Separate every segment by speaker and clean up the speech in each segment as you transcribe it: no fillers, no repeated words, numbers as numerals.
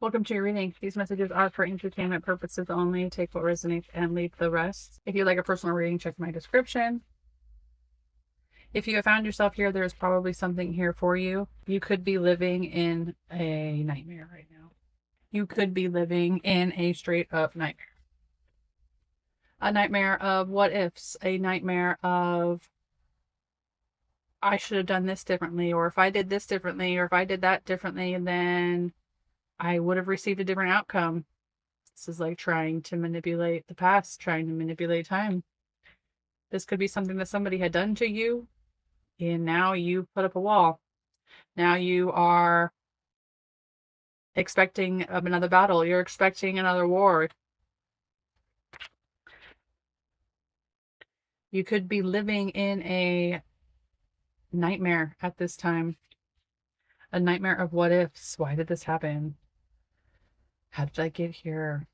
Speaker 1: Welcome to your reading. These messages are for entertainment purposes only. Take what resonates and leave the rest. If you'd like a personal reading, check my description. If you have found yourself here, there's probably something here for you. You could be living in a nightmare right now. You could be living in a straight up nightmare. A nightmare of what ifs, a nightmare of I should have done this differently, or if I did this differently, or if I did that differently, then I would have received a different outcome. This is like trying to manipulate the past, trying to manipulate time. This could be something that somebody had done to you, and now you put up a wall. Now you are expecting another battle. You're expecting another war. You could be living in a nightmare at this time. A nightmare of what ifs. Why did this happen? How did I get here?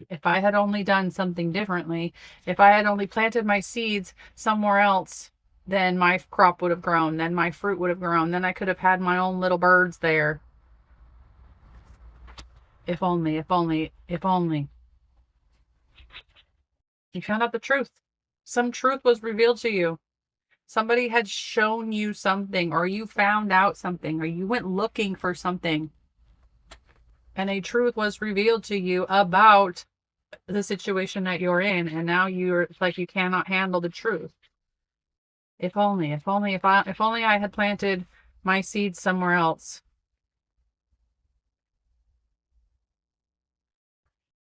Speaker 1: If I had only done something differently, if I had only planted my seeds somewhere else, then my crop would have grown, then my fruit would have grown, then I could have had my own little birds there. If only, if only, if only. You found out the truth. Some truth was revealed to you. Somebody had shown you something, or you found out something, or you went looking for something, and a truth was revealed to you about the situation that you're in, and now it's like you cannot handle the truth. If only, if only, if only I had planted my seeds somewhere else.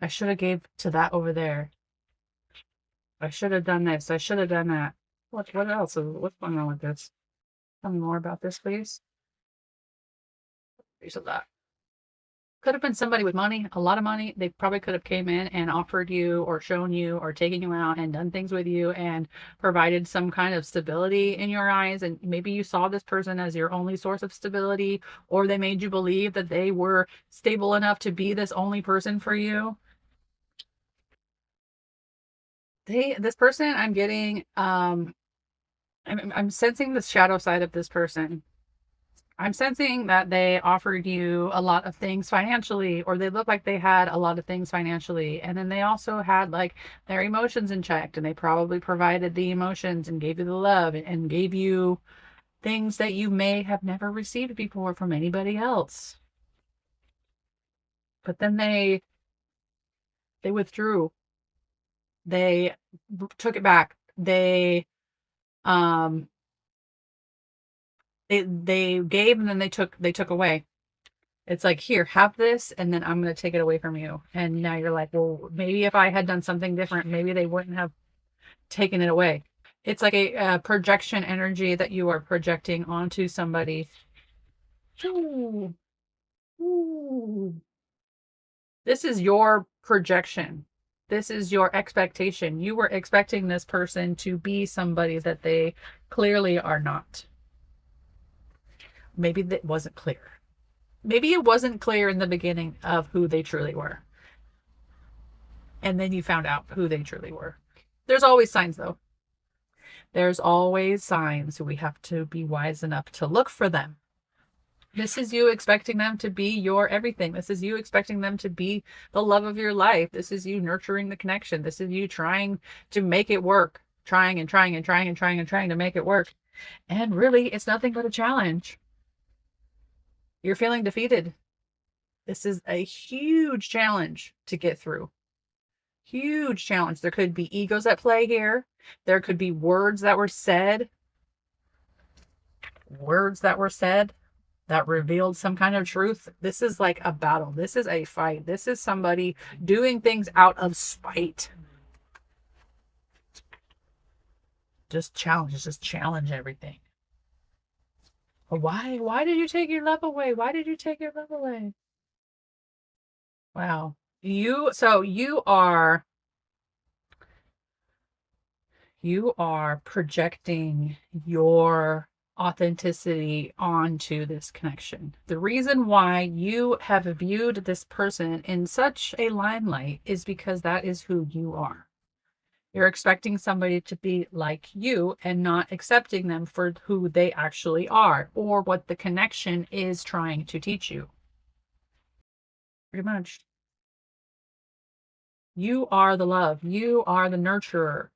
Speaker 1: I should have gave to that over there. I should have done this. I should have done that. What else? What's going on with this? Tell me more about this, please. Piece of that. Could have been somebody with money, a lot of money. They probably could have came in and offered you or shown you or taken you out and done things with you and provided some kind of stability in your eyes. And maybe you saw this person as your only source of stability, or they made you believe that they were stable enough to be this only person for you. This person, I'm getting, I'm sensing the shadow side of this person. I'm sensing that they offered you a lot of things financially, or they look like they had a lot of things financially. And then they also had like their emotions in check, and they probably provided the emotions and gave you the love and gave you things that you may have never received before from anybody else. But then they withdrew. They took it back. Um they gave, and then they took away. It's like, here, have this, and then I'm going to take it away from you. And now you're like, well, maybe if I had done something different, maybe they wouldn't have taken it away. It's like a projection energy that you are projecting onto somebody. Ooh. Ooh. This is your projection. This is your expectation. You were expecting this person to be somebody that they clearly are not. Maybe that wasn't clear. Maybe it wasn't clear in the beginning of who they truly were. And then you found out who they truly were. There's always signs, though. There's always signs. We have to be wise enough to look for them. This is you expecting them to be your everything. This is you expecting them to be the love of your life. This is you nurturing the connection. This is you trying to make it work. Trying and trying and trying and trying and trying to make it work. And really, it's nothing but a challenge. You're feeling defeated. This is a huge challenge to get through. Huge challenge. There could be egos at play here. There could be words that were said. Words that were said that revealed some kind of truth. This is like a battle. This is a fight. This is somebody doing things out of spite. Just challenge everything. Why did you take your love away? Why did you take your love away? Wow. You are projecting your authenticity onto this connection. The reason why you have viewed this person in such a limelight is because that is who you are. You're expecting somebody to be like you and not accepting them for who they actually are or what the connection is trying to teach you. Pretty much. You are the love. You are the nurturer.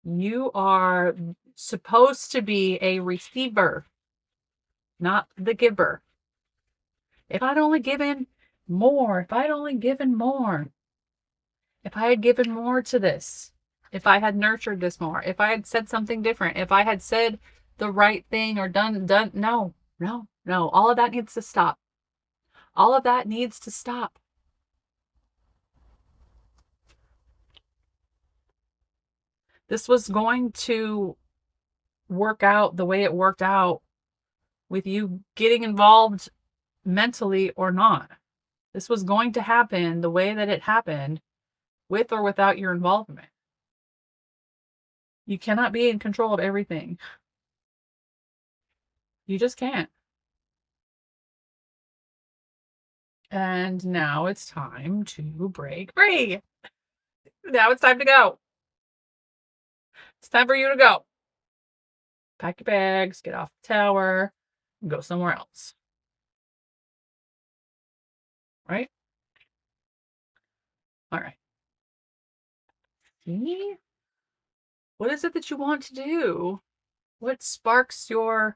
Speaker 1: You are supposed to be a receiver, not the giver. If I'd only given more, if I'd only given more, if I had given more to this, if I had nurtured this more, if I had said something different, if I had said the right thing or done, no. All of that needs to stop. All of that needs to stop. This was going to work out the way it worked out with you getting involved mentally or not. This was going to happen the way that it happened, with or without your involvement. You cannot be in control of everything. You just can't. And now it's time to break free. Now it's time to go. It's time for you to go. Pack your bags, get off the tower, and go somewhere else. Right? All right. See? What is it that you want to do? What sparks your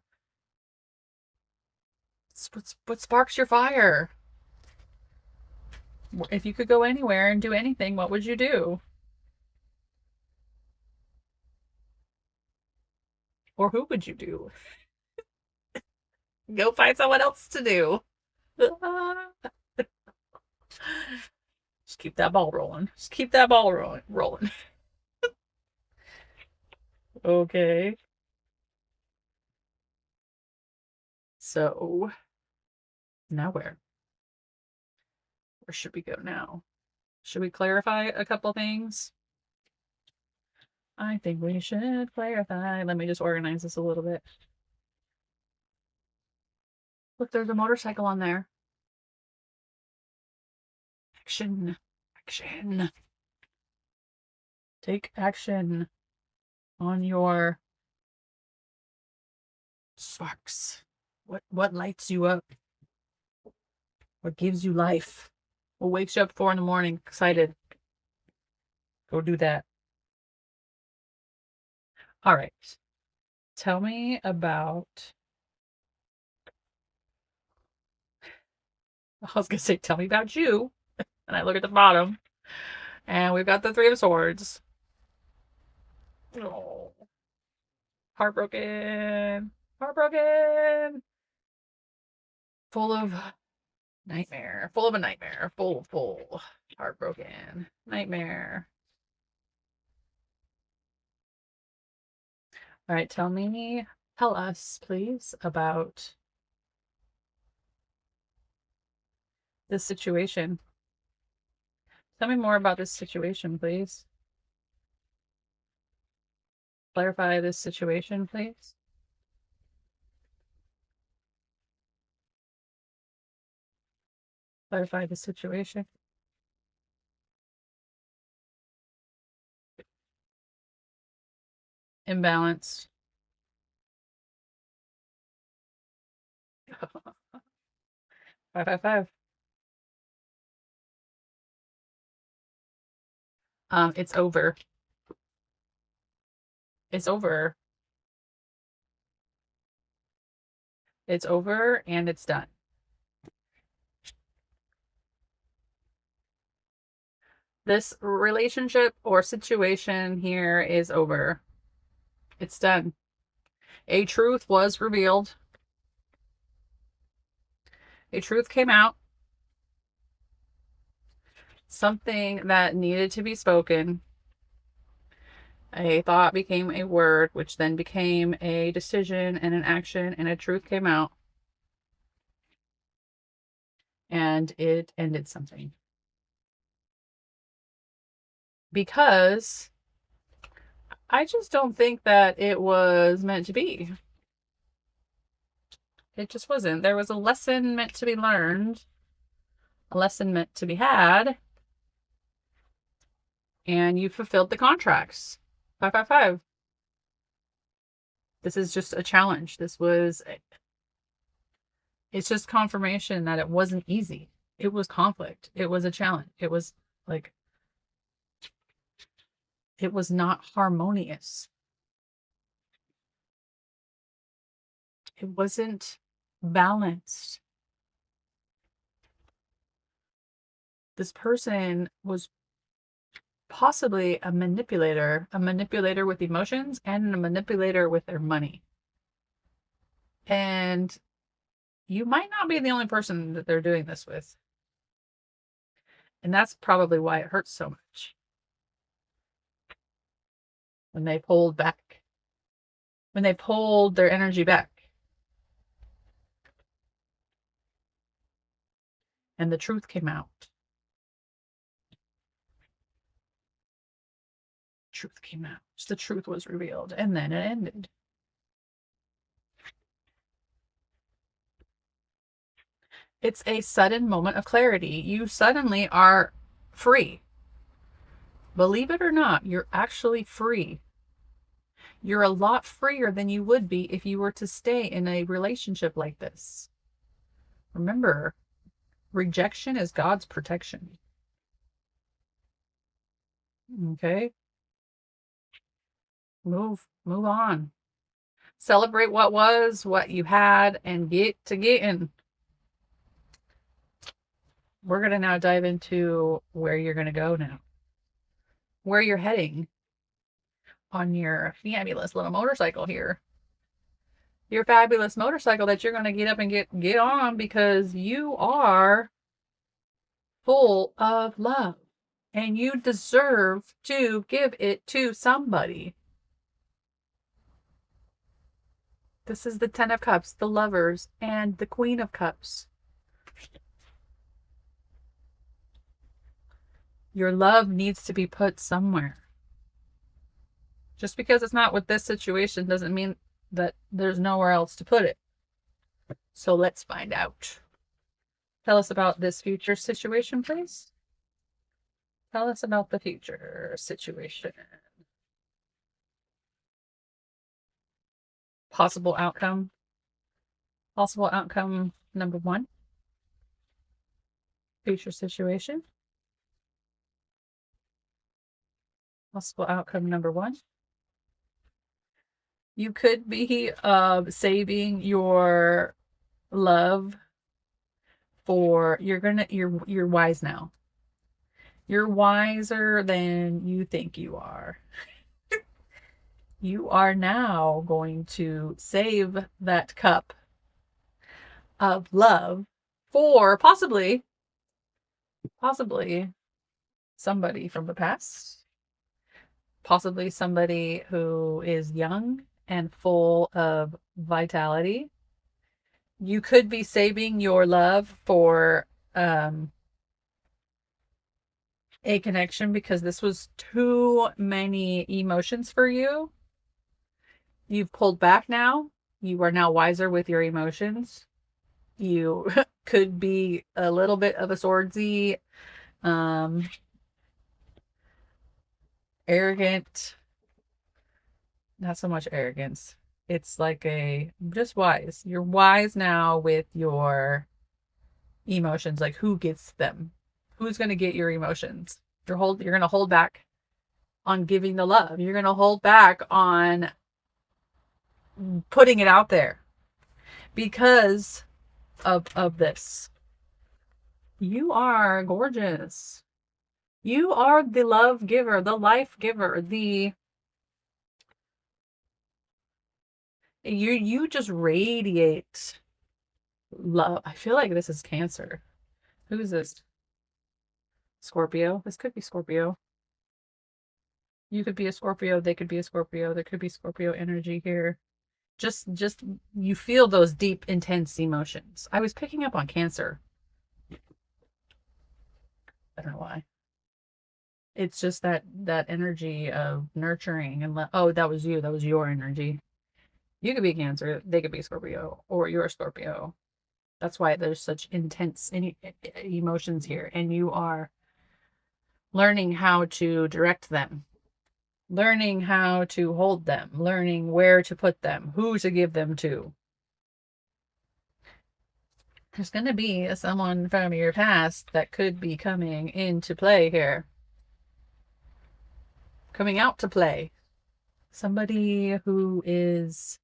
Speaker 1: fire? If you could go anywhere and do anything, what would you do? Or who would you do? Go find someone else to do. Just keep that ball rolling. Just keep that ball rolling. Okay. So, now where? Where should we go now? Should we clarify a couple things? I think we should clarify. Let me just organize this a little bit. Look, there's a motorcycle on there. Action. Action. Take action on your sparks. What lights you up? What gives you life? What wakes you up 4 a.m. excited? Go do that. All right. Tell me about... I was going to say, tell me about you. And I look at the bottom. And we've got the 3 of Swords. Oh. Heartbroken. Heartbroken. Full of nightmare. Full of a nightmare. Full. Heartbroken. Nightmare. All right, tell us, please, about this situation. Tell me more about this situation, please. Clarify this situation, please. Clarify the situation. Imbalanced. 555. It's over. It's over. It's over and it's done. This relationship or situation here is over. It's done. A truth was revealed. A truth came out. Something that needed to be spoken. A thought became a word, which then became a decision and an action, and a truth came out. And it ended something. Because I just don't think that it was meant to be. It just wasn't. There was a lesson meant to be learned, a lesson meant to be had, and you fulfilled the contracts. 555. This is just a challenge. It's just confirmation that it wasn't easy. It was conflict. It was a challenge. It was like, it was not harmonious. It wasn't balanced. This person was possibly a manipulator with emotions and a manipulator with their money. And you might not be the only person that they're doing this with. And that's probably why it hurts so much. When they pulled back, when they pulled their energy back. And the truth came out. Truth came out. The truth was revealed. And then it ended. It's a sudden moment of clarity. You suddenly are free. Believe it or not, you're actually free. You're a lot freer than you would be if you were to stay in a relationship like this. Remember, rejection is God's protection. Okay? Move on. Celebrate what was, what you had, and get to getting. We're going to now dive into where you're going to go now. Where you're heading on your fabulous little motorcycle here. Your fabulous motorcycle that you're going to get up and get on, because you are full of love and you deserve to give it to somebody. This is the 10 of Cups, the Lovers, and the Queen of Cups. Your love needs to be put somewhere. Just because it's not with this situation doesn't mean that there's nowhere else to put it. So let's find out. Tell us about this future situation, please. Tell us about the future situation. Possible outcome. Possible outcome number 1. Future situation. Possible outcome number 1. You could be saving your love for, you're wise now. You're wiser than you think you are. You are now going to save that cup of love for possibly somebody from the past. Possibly somebody who is young and full of vitality. You could be saving your love for a connection because this was too many emotions for you. You've pulled back now. You are now wiser with your emotions. You could be a little bit of a swordsy, arrogant. Not so much arrogance. It's like just wise. You're wise now with your emotions. Like, who gets them? Who's going to get your emotions? You're going to hold back on giving the love. You're going to hold back on putting it out there because of this. You are gorgeous. You are the love giver, the life giver, you just radiate love. I feel like this is Cancer. Who is this? Scorpio. This could be Scorpio. You could be a Scorpio. They could be a Scorpio. There could be Scorpio energy here. Just you feel those deep, intense emotions. I was picking up on Cancer. I don't know why. It's just that energy of nurturing and oh, that was you. That was your energy. You could be Cancer. They could be Scorpio, or you're a Scorpio. That's why there's such intense emotions here, and you are learning how to direct them, learning how to hold them, learning where to put them, who to give them to. There's going to be someone from your past that could be coming into play here. Coming out to play. Somebody who is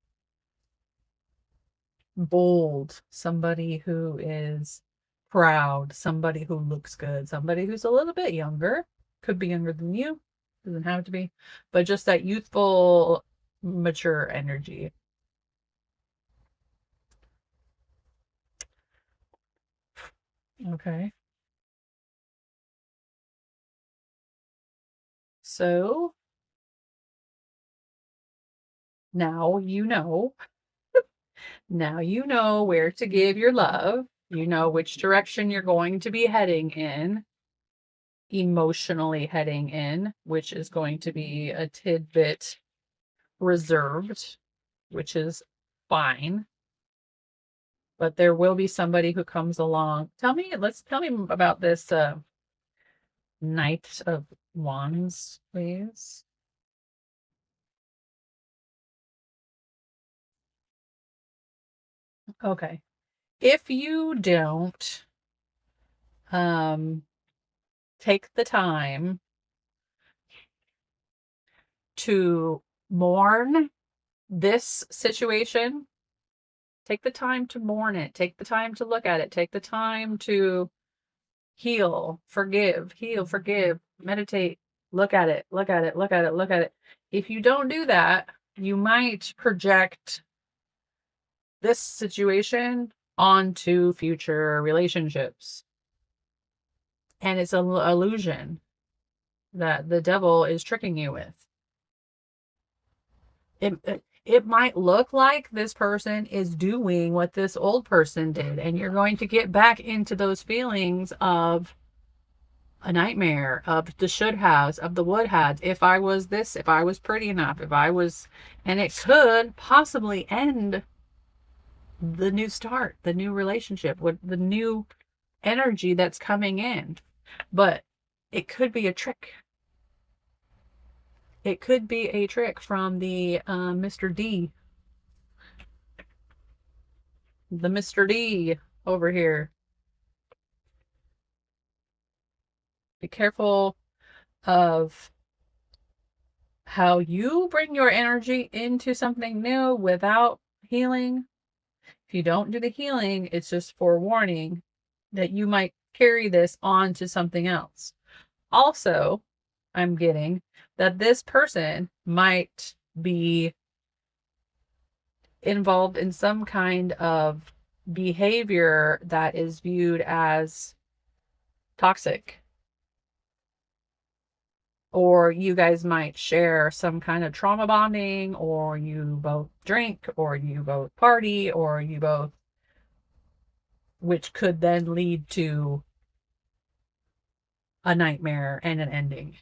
Speaker 1: bold. Somebody who is proud. Somebody who looks good. Somebody who's a little bit younger. Could be younger than you. Doesn't have to be. But just that youthful, mature energy. Okay. So now you know. Now you know where to give your love. You know which direction you're going to be heading in, emotionally heading in, which is going to be a tidbit reserved, which is fine. But there will be somebody who comes along. Tell me about this Knight of Wands, please. Okay. If you don't take the time to mourn this situation, take the time to mourn it, take the time to look at it, take the time to heal, forgive, meditate, look at it, look at it, look at it, look at it. If you don't do that, you might project this situation onto future relationships. And it's an illusion that the devil is tricking you with. It might look like this person is doing what this old person did, and you're going to get back into those feelings of a nightmare, of the should haves, of the would haves. If I was this, if I was pretty enough, if I was, and it could possibly end the new start, the new relationship with the new energy that's coming in. But it could be a trick. It could be a trick from the Mr. D. The Mr. D over here. Be careful of how you bring your energy into something new without healing. If you don't do the healing, it's just forewarning that you might carry this on to something else. Also, I'm getting that this person might be involved in some kind of behavior that is viewed as toxic. Or you guys might share some kind of trauma bonding, or you both drink, or you both party, or you both, which could then lead to a nightmare and an ending.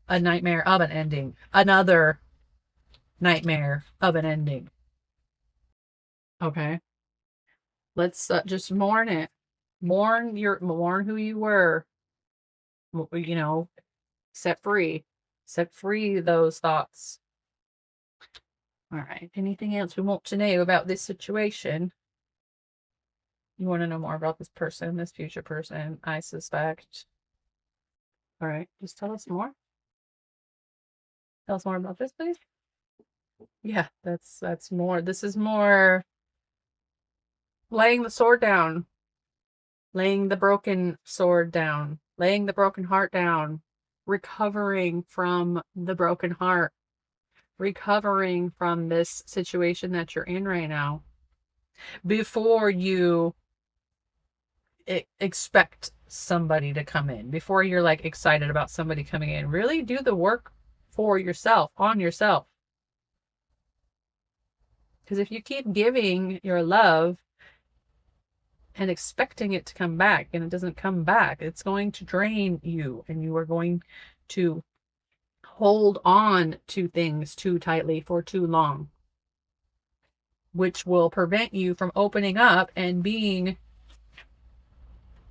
Speaker 1: A nightmare of an ending. Another nightmare of an ending. Okay. Let's just mourn it. Mourn who you were. You know, set free. Set free those thoughts. All right. Anything else we want to know about this situation? You want to know more about this person, this future person, I suspect. All right. Just tell us more. Tell us more about this, please. Yeah, that's more. This is more laying the sword down, laying the broken sword down, laying the broken heart down, recovering from the broken heart, recovering from this situation that you're in right now before you expect somebody to come in, before you're like excited about somebody coming in. Really do the work for yourself, on yourself. Because if you keep giving your love and expecting it to come back and it doesn't come back, it's going to drain you, and you are going to hold on to things too tightly for too long, which will prevent you from opening up and being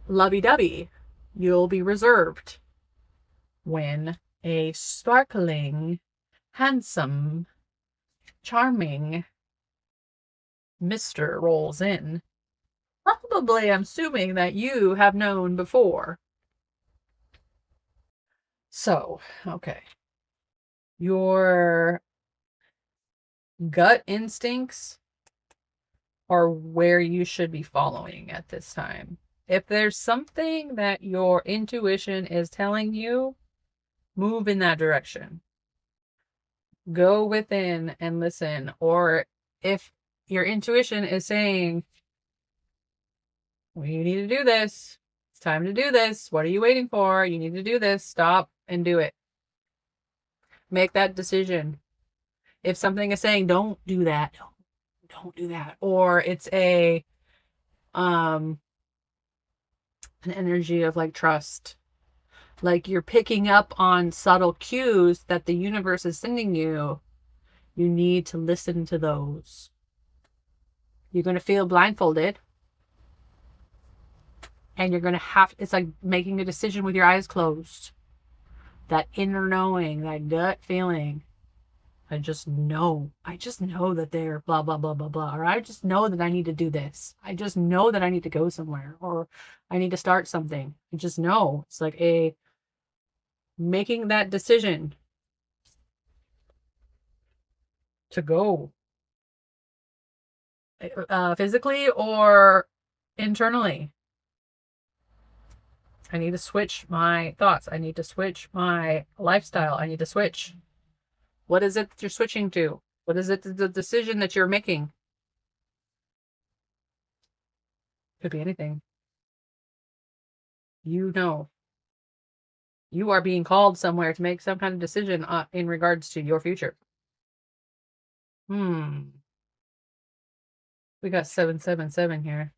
Speaker 1: lovey-dovey. You'll be reserved when a sparkling, handsome, charming Mr. rolls in. probably, I'm assuming that you have known before. So, okay. Your gut instincts are where you should be following at this time. If there's something that your intuition is telling you, move in that direction. Go within and listen. Or if your intuition is saying, well, you need to do this, it's time to do this. What are you waiting for? You need to do this. Stop and do it. Make that decision. If something is saying, don't do that, don't do that. Or it's an energy of like trust. Like you're picking up on subtle cues that the universe is sending you. You need to listen to those. You're going to feel blindfolded. And you're going to it's like making a decision with your eyes closed. That inner knowing, that gut feeling. I just know that they're blah, blah, blah, blah, blah. Or I just know that I need to do this. I just know that I need to go somewhere. Or I need to start something. I just know. It's like making that decision to go physically or internally. I need to switch my thoughts. I need to switch my lifestyle. I need to switch. What is it that you're switching to? What is it, the decision that you're making? Could be anything. You know. You are being called somewhere to make some kind of decision in regards to your future. We got 777 here.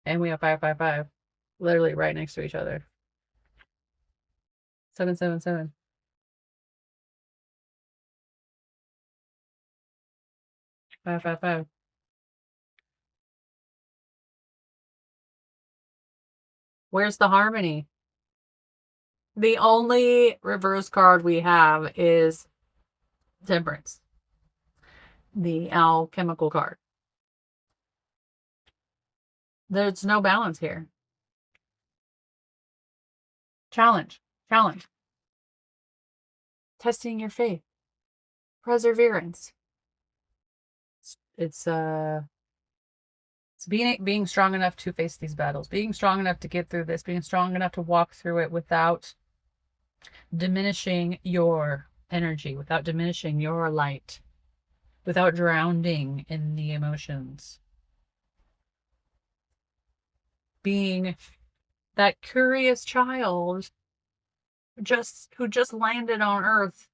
Speaker 1: And we have 555. Literally right next to each other. 777. 555. Where's the harmony? The only reverse card we have is Temperance. The alchemical card. There's no balance here. Challenge. Testing your faith. Perseverance. It's being strong enough to face these battles, being strong enough to get through this, being strong enough to walk through it without diminishing your energy, without diminishing your light, without drowning in the emotions. Being that curious child who just landed on Earth.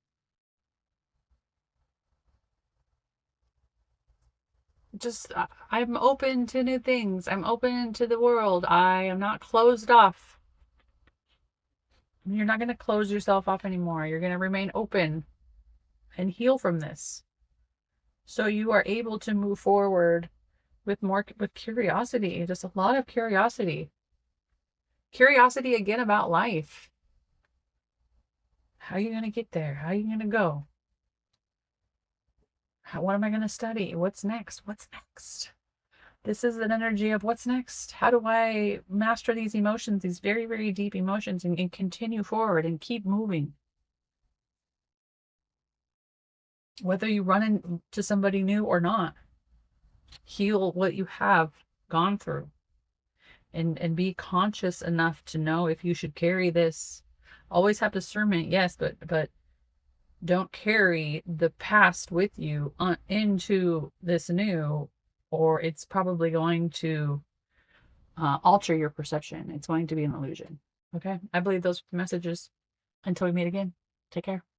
Speaker 1: I'm open to new things. I'm open to the world. I am not closed off. You're not going to close yourself off anymore. You're going to remain open and heal from this. So you are able to move forward with curiosity, just a lot of curiosity. Curiosity again about life. How are you going to get there? How are you going to go? What am I going to study? What's next? This is an energy of what's next. How do I master these emotions, these very, very deep emotions, and continue forward and keep moving? Whether you run into somebody new or not, heal what you have gone through and be conscious enough to know if you should carry this. Always have discernment, yes, but don't carry the past with you into this new, or it's probably going to alter your perception. It's going to be an illusion. Okay? I believe those messages. Until we meet again, take care.